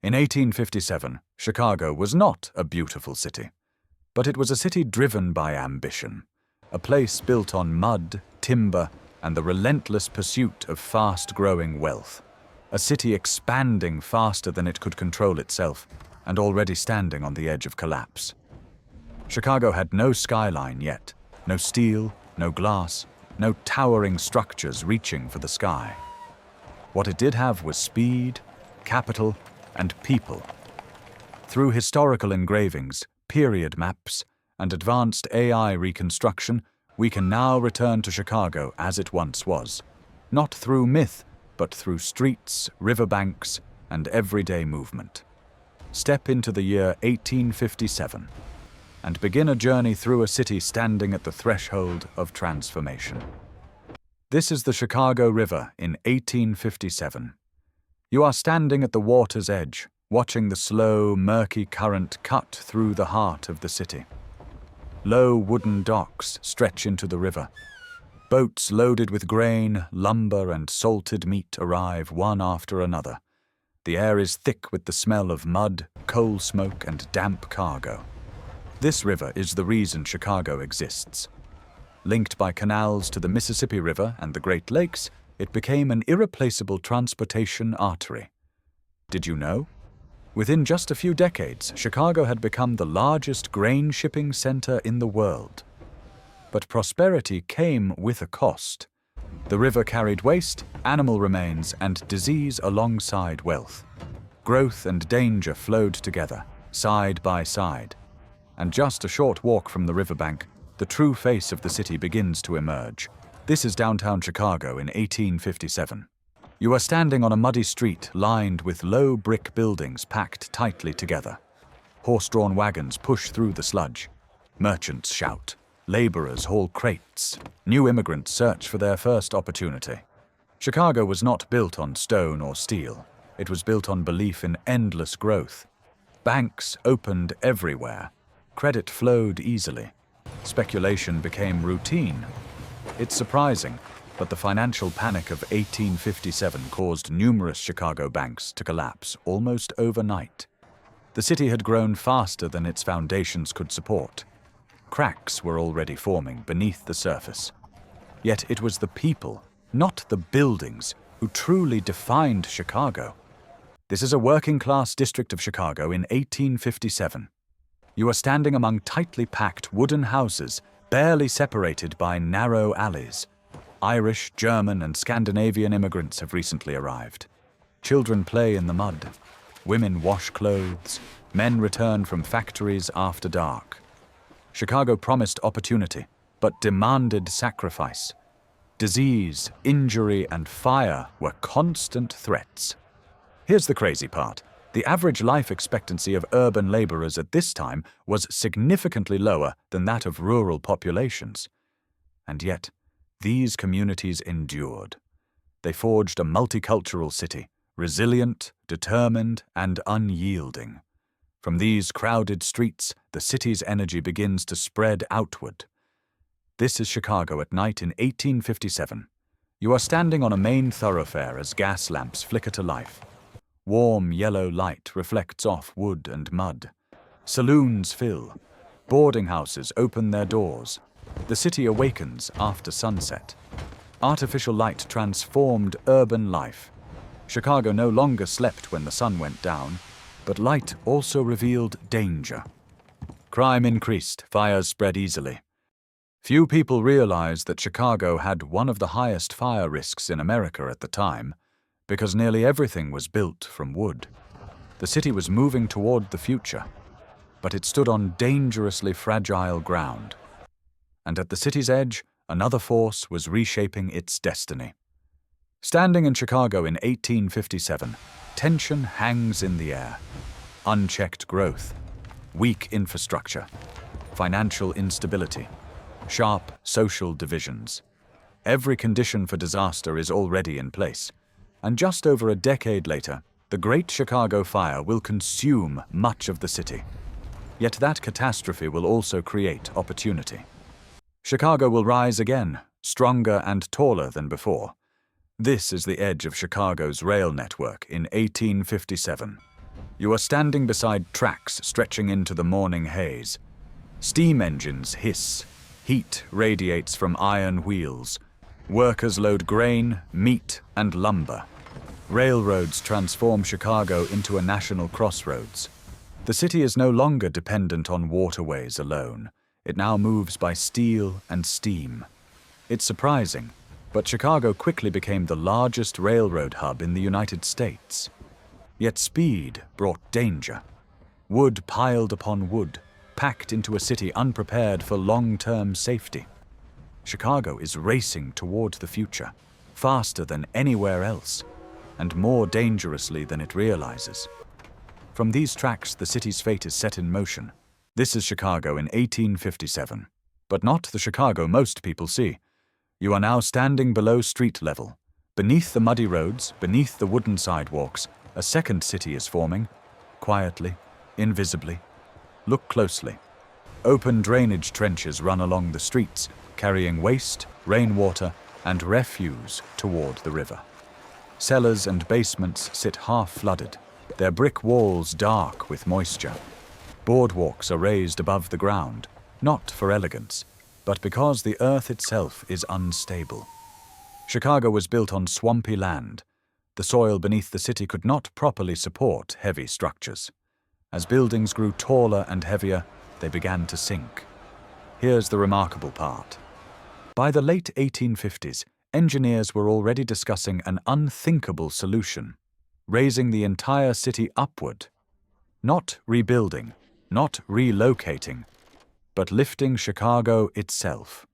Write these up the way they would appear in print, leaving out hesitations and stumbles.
In 1857, Chicago was not a beautiful city, but it was a city driven by ambition, a place built on mud, timber, and the relentless pursuit of fast-growing wealth. A city expanding faster than it could control itself, and already standing on the edge of collapse. Chicago had no skyline yet, no steel, no glass, no towering structures reaching for the sky. What it did have was speed, capital, and people. Through historical engravings, period maps, and advanced AI reconstruction, we can now return to Chicago as it once was, not through myth, but through streets, riverbanks, and everyday movement. Step into the year 1857 and begin a journey through a city standing at the threshold of transformation. This is the Chicago River in 1857. You are standing at the water's edge, watching the slow, murky current cut through the heart of the city. Low wooden docks stretch into the river. Boats loaded with grain, lumber, and salted meat arrive one after another. The air is thick with the smell of mud, coal smoke, and damp cargo. This river is the reason Chicago exists. Linked by canals to the Mississippi River and the Great Lakes, it became an irreplaceable transportation artery. Did you know? Within just a few decades, Chicago had become the largest grain shipping center in the world. But prosperity came with a cost. The river carried waste, animal remains, and disease alongside wealth. Growth and danger flowed together, side by side. And just a short walk from the riverbank, the true face of the city begins to emerge. This is downtown Chicago in 1857. You are standing on a muddy street lined with low brick buildings packed tightly together. Horse-drawn wagons push through the sludge. Merchants shout. Laborers haul crates. New immigrants search for their first opportunity. Chicago was not built on stone or steel. It was built on belief in endless growth. Banks opened everywhere. Credit flowed easily. Speculation became routine. It's surprising, but the financial panic of 1857 caused numerous Chicago banks to collapse almost overnight. The city had grown faster than its foundations could support. Cracks were already forming beneath the surface. Yet it was the people, not the buildings, who truly defined Chicago. This is a working-class district of Chicago in 1857. You are standing among tightly packed wooden houses, barely separated by narrow alleys. Irish, German, and Scandinavian immigrants have recently arrived. Children play in the mud. Women wash clothes. Men return from factories after dark. Chicago promised opportunity, but demanded sacrifice. Disease, injury, and fire were constant threats. Here's the crazy part. The average life expectancy of urban laborers at this time was significantly lower than that of rural populations. And yet, these communities endured. They forged a multicultural city, resilient, determined, and unyielding. From these crowded streets, the city's energy begins to spread outward. This is Chicago at night in 1857. You are standing on a main thoroughfare as gas lamps flicker to life. Warm yellow light reflects off wood and mud. Saloons fill. Boarding houses open their doors. The city awakens after sunset. Artificial light transformed urban life. Chicago no longer slept when the sun went down, but light also revealed danger. Crime increased, fires spread easily. Few people realized that Chicago had one of the highest fire risks in America at the time, because nearly everything was built from wood. The city was moving toward the future, but it stood on dangerously fragile ground. And at the city's edge, another force was reshaping its destiny. Standing in Chicago in 1857, tension hangs in the air. Unchecked growth, weak infrastructure, financial instability, sharp social divisions. Every condition for disaster is already in place. And just over a decade later, the Great Chicago Fire will consume much of the city. Yet that catastrophe will also create opportunity. Chicago will rise again, stronger and taller than before. This is the edge of Chicago's rail network in 1857. You are standing beside tracks stretching into the morning haze. Steam engines hiss. Heat radiates from iron wheels. Workers load grain, meat, and lumber. Railroads transform Chicago into a national crossroads. The city is no longer dependent on waterways alone. It now moves by steel and steam. It's surprising, but Chicago quickly became the largest railroad hub in the United States. Yet speed brought danger. Wood piled upon wood, packed into a city unprepared for long-term safety. Chicago is racing toward the future, faster than anywhere else, and more dangerously than it realizes. From these tracks, the city's fate is set in motion. This is Chicago in 1857, but not the Chicago most people see. You are now standing below street level. Beneath the muddy roads, beneath the wooden sidewalks, a second city is forming, quietly, invisibly. Look closely. Open drainage trenches run along the streets, carrying waste, rainwater, and refuse toward the river. Cellars and basements sit half-flooded, their brick walls dark with moisture. Boardwalks are raised above the ground, not for elegance, but because the earth itself is unstable. Chicago was built on swampy land. The soil beneath the city could not properly support heavy structures. As buildings grew taller and heavier, they began to sink. Here's the remarkable part. By the late 1850s, engineers were already discussing an unthinkable solution: raising the entire city upward. Not rebuilding, not relocating, but lifting Chicago itself.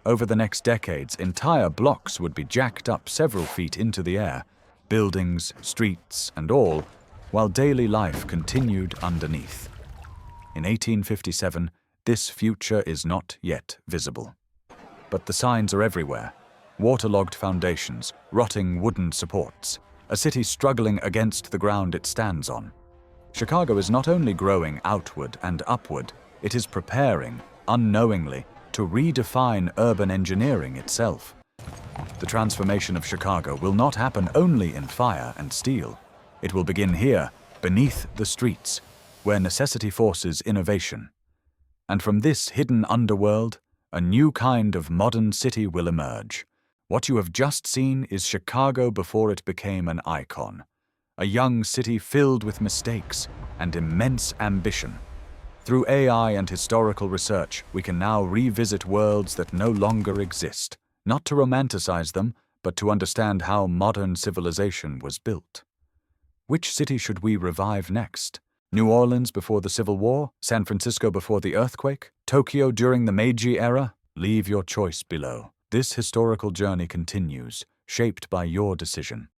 Over the next decades, entire blocks would be jacked up several feet into the air, buildings, streets, and all, while daily life continued underneath. In 1857, this future is not yet visible. But the signs are everywhere. Waterlogged foundations, rotting wooden supports, a city struggling against the ground it stands on. Chicago is not only growing outward and upward, it is preparing, unknowingly, to redefine urban engineering itself. The transformation of Chicago will not happen only in fire and steel. It will begin here, beneath the streets, where necessity forces innovation. And from this hidden underworld, a new kind of modern city will emerge. What you have just seen is Chicago before it became an icon. A young city filled with mistakes and immense ambition. Through AI and historical research, we can now revisit worlds that no longer exist, not to romanticize them, but to understand how modern civilization was built. Which city should we revive next? New Orleans before the Civil War? San Francisco before the earthquake? Tokyo during the Meiji era? Leave your choice below. This historical journey continues, shaped by your decision.